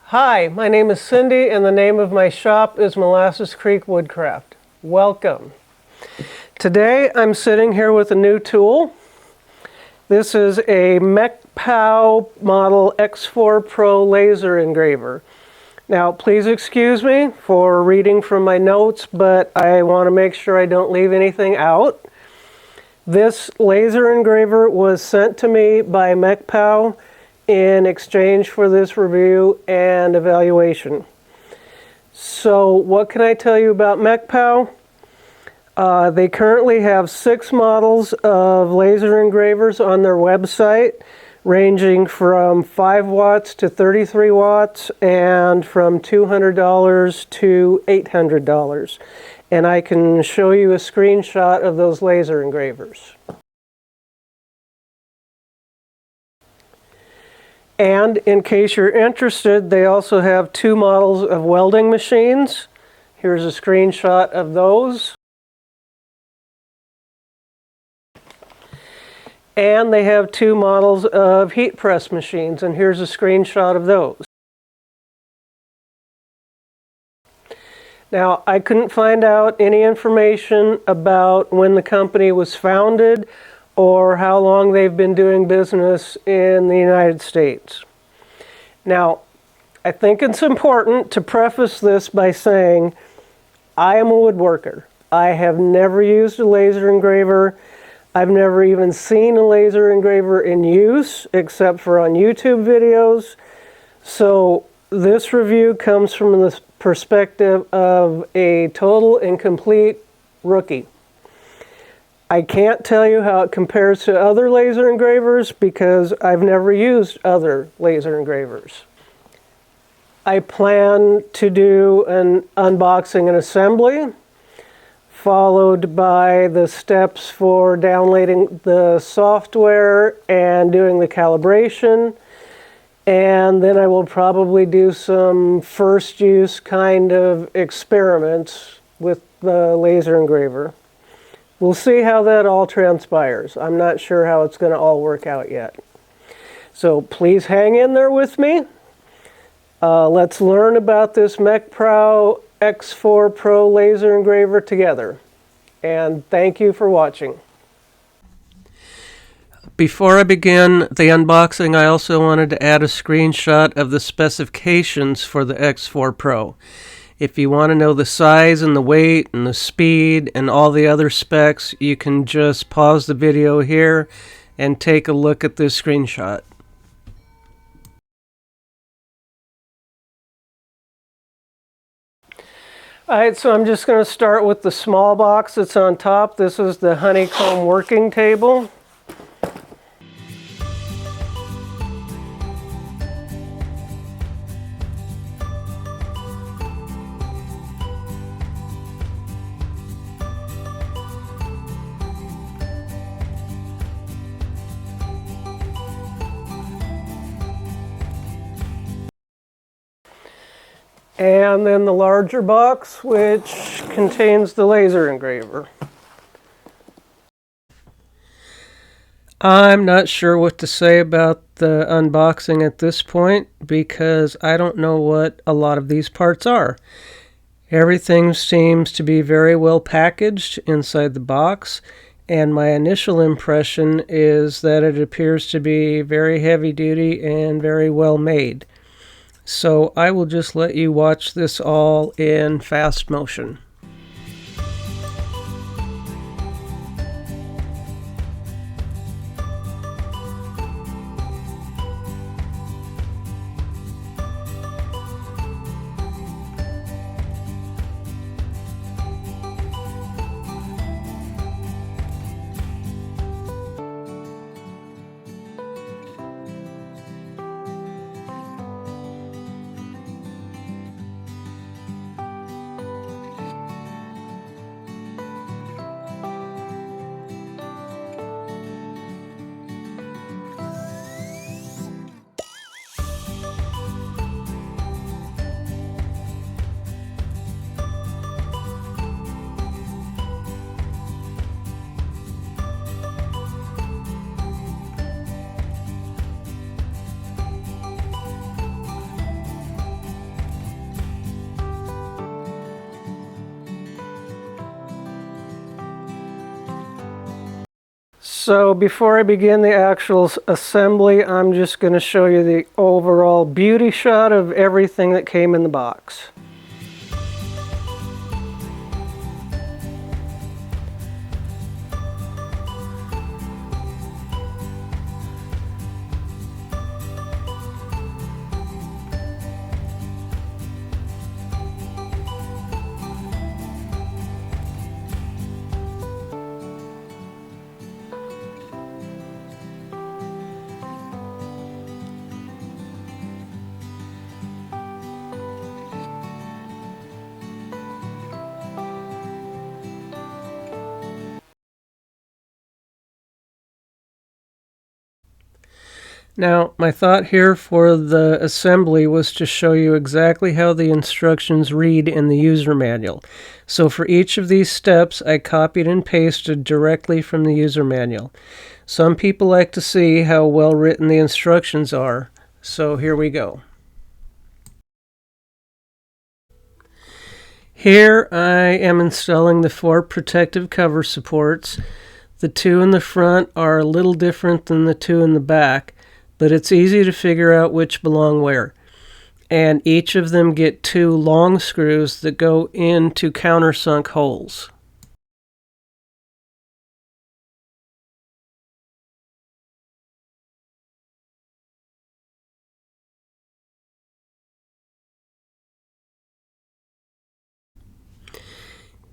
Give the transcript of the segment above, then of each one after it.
Hi, my name is Cindy and the name of my shop is Molasses Creek Woodcraft. Welcome. Today I'm sitting here with a new tool. This is a Mecpow Model X4 Pro laser engraver. Now please excuse me for reading from my notes, but I want to make sure I don't leave anything out. This laser engraver was sent to me by Mecpow in exchange for this review and evaluation. So what can I tell you about Mecpow? They currently have 6 models of laser engravers on their website, ranging from 5 watts to 33 watts and from $200 to $800. And I can show you a screenshot of those laser engravers. And in case you're interested, they also have 2 models of welding machines. Here's a screenshot of those. And they have 2 models of heat press machines, and here's a screenshot of those. Now, I couldn't find out any information about when the company was founded or how long they've been doing business in the United States. Now, I think it's important to preface this by saying I am a woodworker. I have never used a laser engraver. I've never even seen a laser engraver in use except for on YouTube videos. So this review comes from the perspective of a total and complete rookie. I can't tell you how it compares to other laser engravers because I've never used other laser engravers. I plan to do an unboxing and assembly, followed by the steps for downloading the software and doing the calibration. And then I will probably do some first use kind of experiments with the laser engraver. We'll see how that all transpires. I'm not sure how it's going to all work out yet. So please hang in there with me. Let's learn about this Mecpow X4 Pro laser engraver together. And thank you for watching. Before I begin the unboxing, I also wanted to add a screenshot of the specifications for the X4 Pro. If you want to know the size and the weight and the speed and all the other specs, you can just pause the video here and take a look at this screenshot. Alright, so I'm just going to start with the small box that's on top. This is the honeycomb working table. And then the larger box, which contains the laser engraver. I'm not sure what to say about the unboxing at this point because I don't know what a lot of these parts are. Everything seems to be very well packaged inside the box, and my initial impression is that it appears to be very heavy duty and very well made. So I will just let you watch this all in fast motion. So before I begin the actual assembly, I'm just going to show you the overall beauty shot of everything that came in the box. Now, my thought here for the assembly was to show you exactly how the instructions read in the user manual. So for each of these steps, I copied and pasted directly from the user manual. Some people like to see how well written the instructions are, so here we go. Here I am installing the 4 protective cover supports. The 2 in the front are a little different than the 2 in the back, but it's easy to figure out which belong where. And each of them get 2 long screws that go into countersunk holes.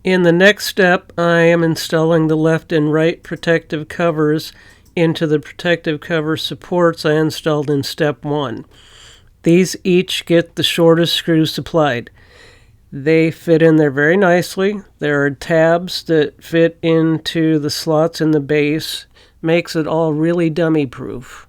In the next step, I am installing the left and right protective covers into the protective cover supports I installed in step 1. These each get the shortest screws supplied. They fit in there very nicely. There are tabs that fit into the slots in the base. Makes it all really dummy proof.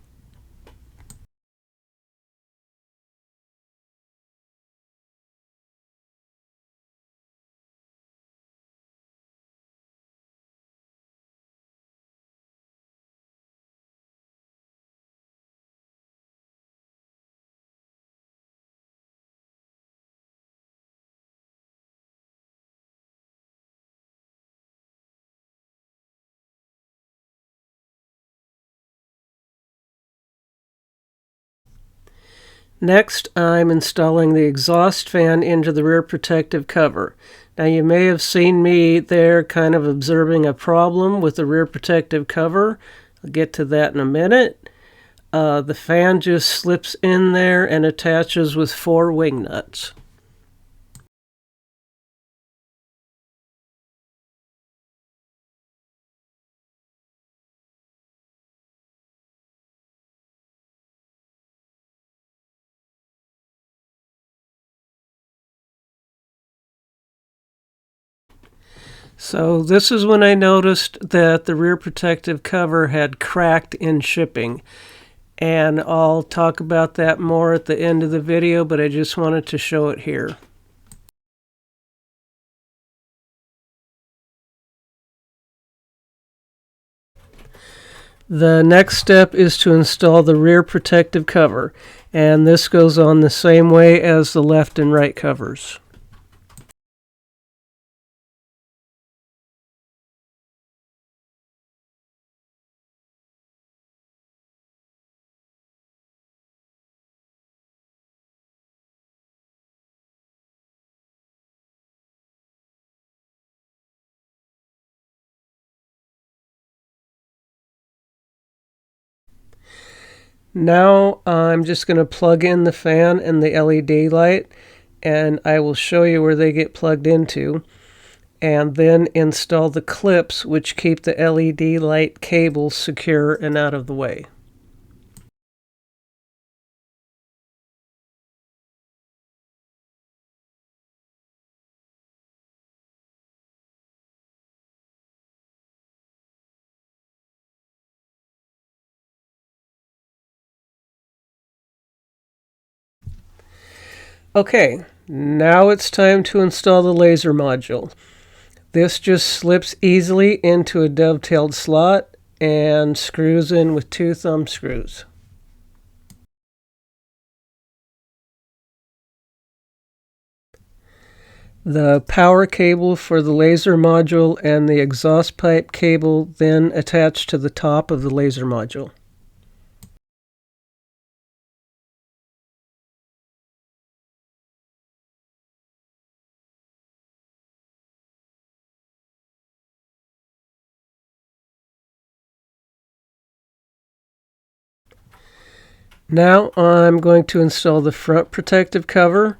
Next, I'm installing the exhaust fan into the rear protective cover. Now you may have seen me there kind of observing a problem with the rear protective cover. I'll get to that in a minute. The fan just slips in there and attaches with 4 wing nuts. So this is when I noticed that the rear protective cover had cracked in shipping. And I'll talk about that more at the end of the video, but I just wanted to show it here. The next step is to install the rear protective cover, and this goes on the same way as the left and right covers. Now I'm just going to plug in the fan and the LED light, and I will show you where they get plugged into, and then install the clips which keep the LED light cables secure and out of the way. Okay, now it's time to install the laser module. This just slips easily into a dovetailed slot and screws in with 2 thumb screws. The power cable for the laser module and the exhaust pipe cable then attach to the top of the laser module. Now I'm going to install the front protective cover.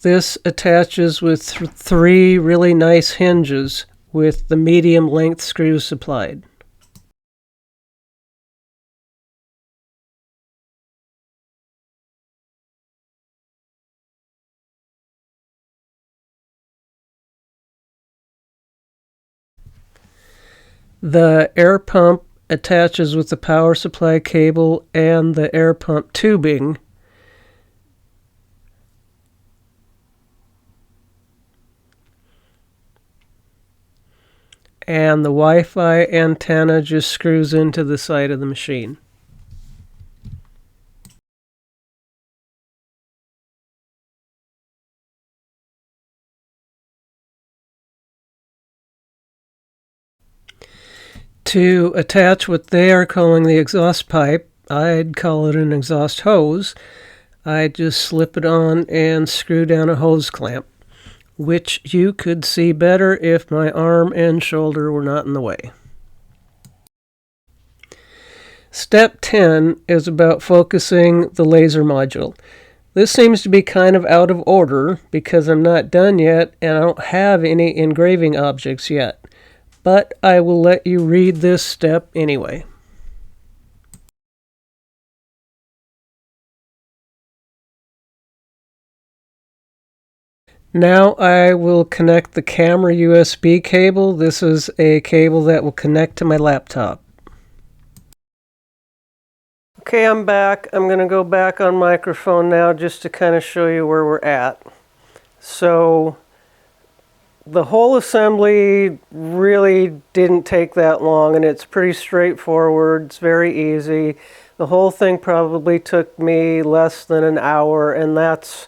This attaches with three really nice hinges with the medium length screws supplied. The air pump attaches with the power supply cable and the air pump tubing. And the Wi-Fi antenna just screws into the side of the machine. To attach what they are calling the exhaust pipe, I'd call it an exhaust hose, I just slip it on and screw down a hose clamp, which you could see better if my arm and shoulder were not in the way. Step 10 is about focusing the laser module. This seems to be kind of out of order because I'm not done yet and I don't have any engraving objects yet. But I will let you read this step anyway. Now I will connect the camera USB cable. This is a cable that will connect to my laptop. Okay, I'm back. I'm going to go back on microphone now just to kind of show you where we're at. So the whole assembly really didn't take that long, and it's pretty straightforward. It's very easy. The whole thing probably took me less than an hour, and that's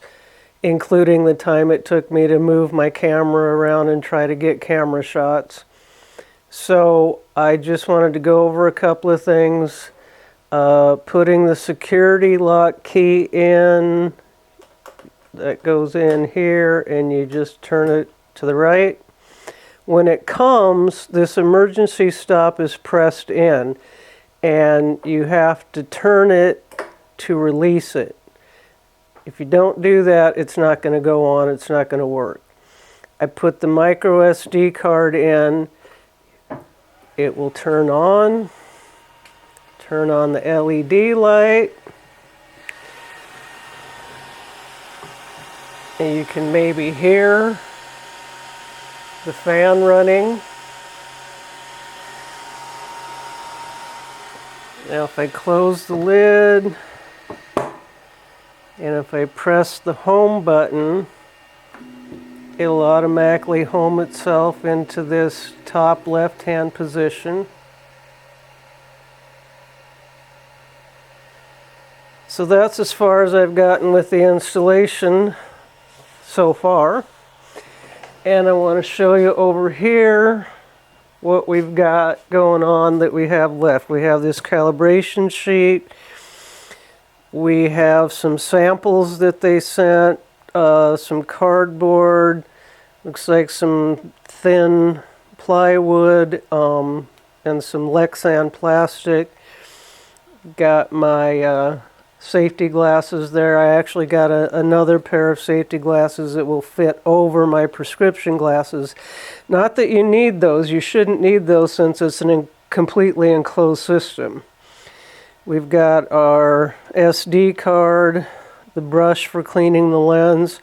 including the time it took me to move my camera around and try to get camera shots. So I just wanted to go over a couple of things. Putting the security lock key in, that goes in here, and you just turn it to the right. When it comes, this emergency stop is pressed in, and you have to turn it to release it. If you don't do that, it's not going to go on, it's not going to work. I put the micro SD card in, it will turn on the LED light, and you can maybe hear the fan running. Now if I close the lid and if I press the home button, it'll automatically home itself into this top left-hand position. So that's as far as I've gotten with the installation so far. And I want to show you over here what we've got going on that we have left. We have this calibration sheet. We have some samples that they sent, some cardboard, looks like some thin plywood, and some Lexan plastic. Got my safety glasses there. I actually got another pair of safety glasses that will fit over my prescription glasses. Not that you need those. You shouldn't need those since it's a completely enclosed system. We've got our SD card, the brush for cleaning the lens,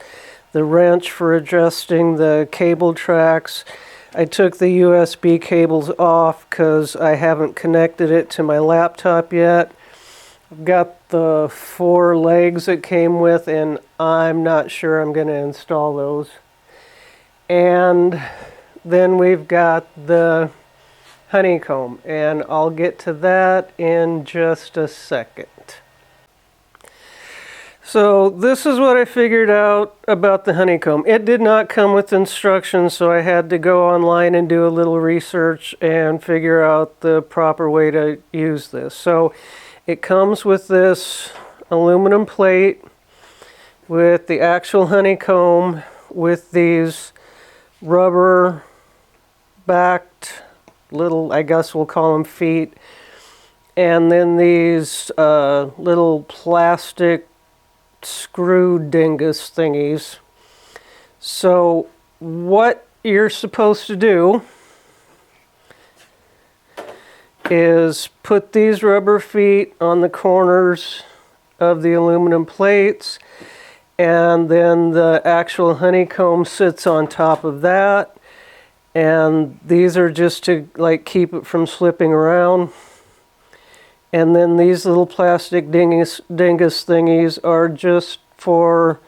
the wrench for adjusting the cable tracks. I took the USB cables off because I haven't connected it to my laptop yet. I've got the 4 legs it came with, and I'm not sure I'm going to install those. And then we've got the honeycomb, and I'll get to that in just a second. So this is what I figured out about the honeycomb. It did not come with instructions, so I had to go online and do a little research and figure out the proper way to use this. So it comes with this aluminum plate with the actual honeycomb with these rubber backed little, I guess we'll call them feet, and then these little plastic screw dingus thingies. So what you're supposed to do is put these rubber feet on the corners of the aluminum plates, and then the actual honeycomb sits on top of that, and these are just to like keep it from slipping around. And then these little plastic dingus thingies are just for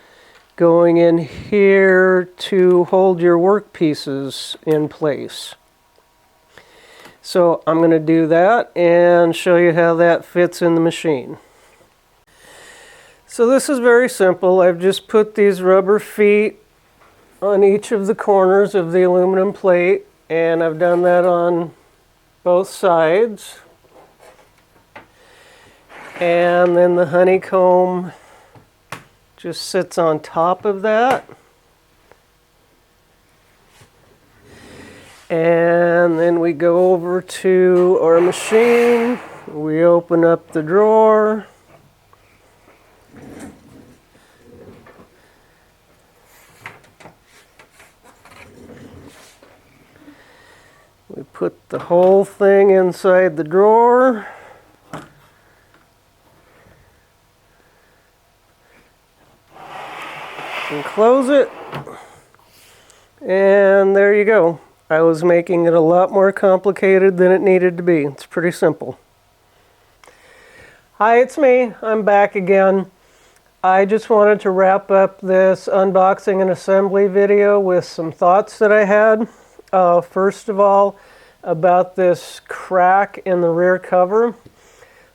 going in here to hold your work pieces in place. So I'm going to do that and show you how that fits in the machine. So this is very simple. I've just put these rubber feet on each of the corners of the aluminum plate, and I've done that on both sides. And then the honeycomb just sits on top of that. And then we go over to our machine. We open up the drawer. We put the whole thing inside the drawer. And close it, and there you go. I was making it a lot more complicated than it needed to be. It's pretty simple. Hi, it's me. I'm back again. I just wanted to wrap up this unboxing and assembly video with some thoughts that I had. First of all, about this crack in the rear cover.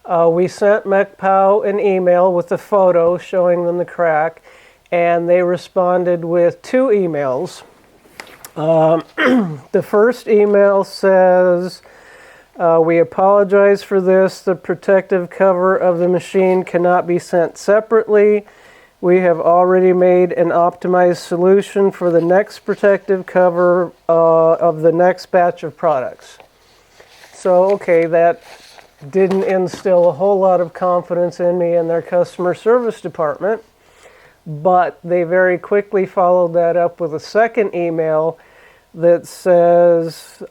We sent Mecpow an email with a photo showing them the crack, and they responded with 2 emails. The first email says, we apologize for this. The protective cover of the machine cannot be sent separately. We have already made an optimized solution for the next protective cover of the next batch of products. So, okay, that didn't instill a whole lot of confidence in me and their customer service department. But they very quickly followed that up with a second email that says,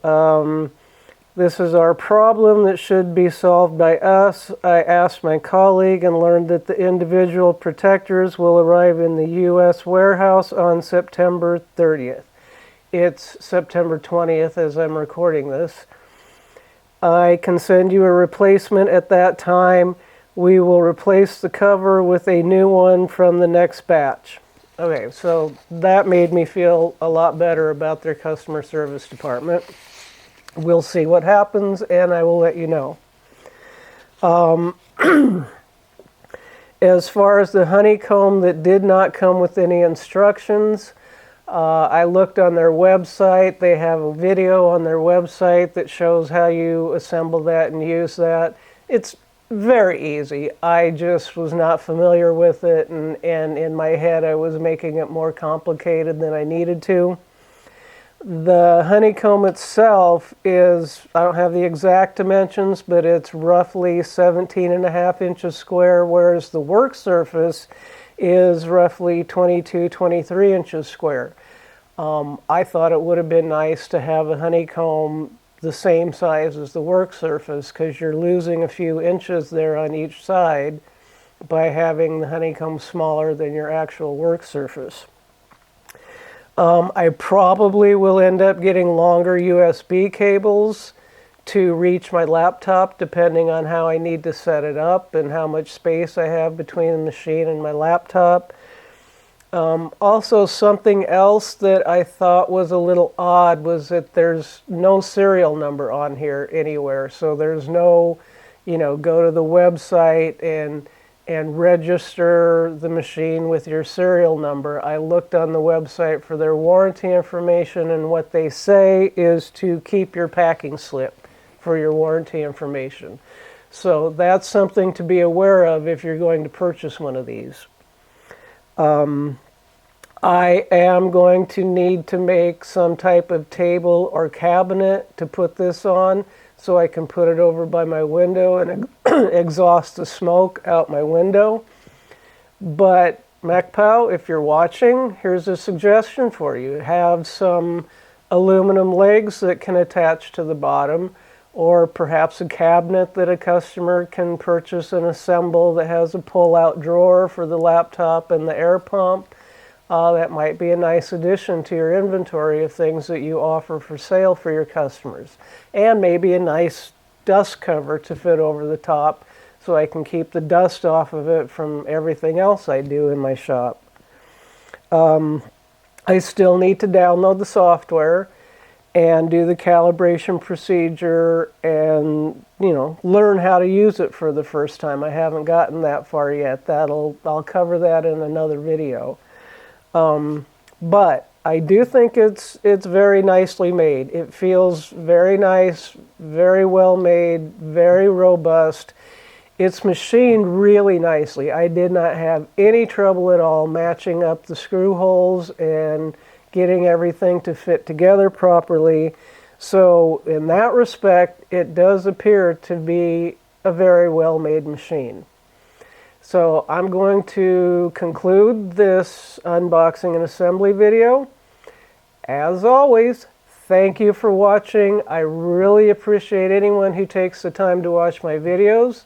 this is our problem that should be solved by us. I asked my colleague and learned that the individual protectors will arrive in the U.S. warehouse on September 30th. It's September 20th as I'm recording this. I can send you a replacement at that time. We will replace the cover with a new one from the next batch. Okay, so that made me feel a lot better about their customer service department. We'll see what happens, and I will let you know. As far as the honeycomb that did not come with any instructions, I looked on their website. They have a video on their website that shows how you assemble that and use that. It's very easy. I just was not familiar with it, and in my head I was making it more complicated than I needed to. The honeycomb itself is, I don't have the exact dimensions, but it's roughly 17.5 inches square, whereas the work surface is roughly 23 inches square. I thought it would have been nice to have a honeycomb the same size as the work surface, because you're losing a few inches there on each side by having the honeycomb smaller than your actual work surface. I probably will end up getting longer USB cables to reach my laptop, depending on how I need to set it up and how much space I have between the machine and my laptop. Also, something else that I thought was a little odd was that there's no serial number on here anywhere. So there's no, go to the website and and register the machine with your serial number. I looked on the website for their warranty information, and what they say is to keep your packing slip for your warranty information. So that's something to be aware of if you're going to purchase one of these. I am going to need to make some type of table or cabinet to put this on, so I can put it over by my window and exhaust the smoke out my window. But Mecpow, if you're watching, here's a suggestion for you. Have some aluminum legs that can attach to the bottom, or perhaps a cabinet that a customer can purchase and assemble that has a pull-out drawer for the laptop and the air pump. That might be a nice addition to your inventory of things that you offer for sale for your customers. And maybe a nice dust cover to fit over the top so I can keep the dust off of it from everything else I do in my shop. I still need to download the software and do the calibration procedure and, learn how to use it for the first time. I haven't gotten that far yet. I'll cover that in another video. But I do think it's very nicely made. It feels very nice, very well made, very robust. It's machined really nicely. I did not have any trouble at all matching up the screw holes and getting everything to fit together properly. So in that respect, it does appear to be a very well made machine. So I'm going to conclude this unboxing and assembly video. As always, thank you for watching. I really appreciate anyone who takes the time to watch my videos.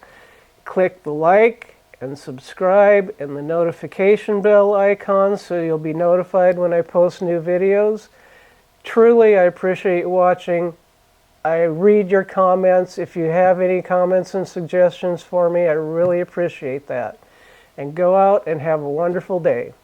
Click the like and subscribe and the notification bell icon so you'll be notified when I post new videos. Truly, I appreciate you watching. I read your comments. If you have any comments and suggestions for me, I really appreciate that. And go out and have a wonderful day.